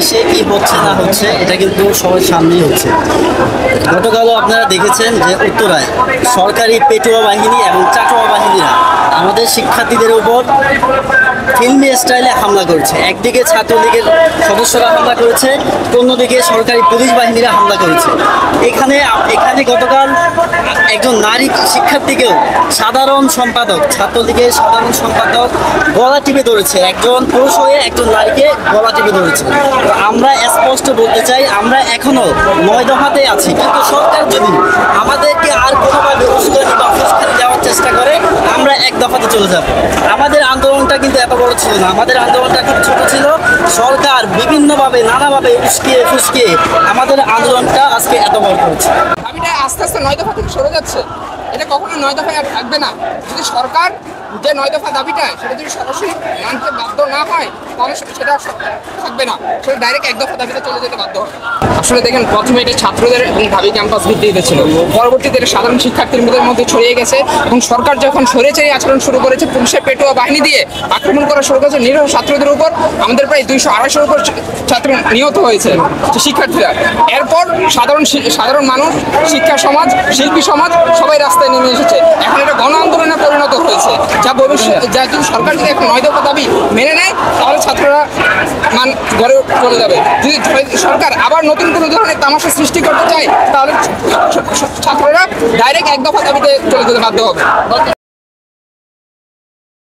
দেশে কি হচ্ছে না হচ্ছে এটা কিন্তু সবার সামনেই হচ্ছে। গতকালও আপনারা দেখেছেন যে উত্তরায় সরকারি পেটুয়া বাহিনী এবং চাটুয়া বাহিনীরা আমাদের শিক্ষার্থীদের উপর ফিল্মি স্টাইলে হামলা করছে। একদিকে ছাত্রলীগের সদস্যরা হামলা করেছে, অন্যদিকে সরকারি পুলিশ বাহিনীরা হামলা করেছে। এখানে গতকাল একজন নারী শিক্ষার্থীকেও সাধারণ সম্পাদক, ছাত্রলীগের সাধারণ সম্পাদক গলা টিপে ধরেছে। একজন পুরুষ হয়ে একজন নারীকে গলা টিপে ধরেছে। তো আমরা স্পষ্ট বলতে চাই, আমরা এখনো 9 দফাতে আছি, কিন্তু সরকার যদি আমাদেরকে আর কোনোভাবে উস্কানি বা ফুসকানি দেওয়ার চেষ্টা করে আমরা 1 দফাতে চলে যাব। আমাদের আন্দোলনটা কিন্তু এত বড় ছিল না, আমাদের আন্দোলনটা খুব ছোট ছিল। সরকার বিভিন্নভাবে নানাভাবে উস্কিয়ে ফুসকিয়ে আমাদের আন্দোলনটা আজকে এত বড় করেছে। দাবিটা আস্তে আস্তে 9 দফা থেকে সরে যাচ্ছে। এটা কখনো 9 দফায় আর থাকবে না। যদি সরকার যে 9 দফা দাবিটা সেটা যদি সরাসরি মানতে বাধ্য না হয় তাহলে সেটা থাকবে না, সেটা ডাইরেক্ট 1 দফা দাবিতে চলে যেতে বাধ্য হবে। আসলে দেখেন, প্রথমে এটা ছাত্রদের এবং ঢাবি ক্যাম্পাস ভিত্তিতে ছিল, পরবর্তীতে এটা সাধারণ শিক্ষার্থীদের মধ্যে ছড়িয়ে গেছে এবং সরকার যখন সরেচারি আচরণ শুরু করেছে, পুলিশের পেটুয়া বাহিনী দিয়ে আক্রমণ করা শুরু করেছে নিরীহ ছাত্রদের উপর। আমাদের প্রায় 200-250-এর উপর ছাত্র নিহত হয়েছে শিক্ষার্থীরা। এরপর সাধারণ মানুষ, শিক্ষা সমাজ, শিল্পী সমাজ সবাই রাস্তায় নেমে এসেছে। এখন এটা গণ আন্দোলনে পরিণত হয়েছে, যা যদি সরকার যদি এখন 9 দফা দাবি মেনে নেয় তাহলে ছাত্ররা ঘরে চলে যাবে। যদি সরকার আবার নতুন কোনো ধরনের তামাশা সৃষ্টি করতে চায় তাহলে ছাত্ররা ডাইরেক্ট 1 দফা দাবিতে চলে যেতে বাধ্য হবে।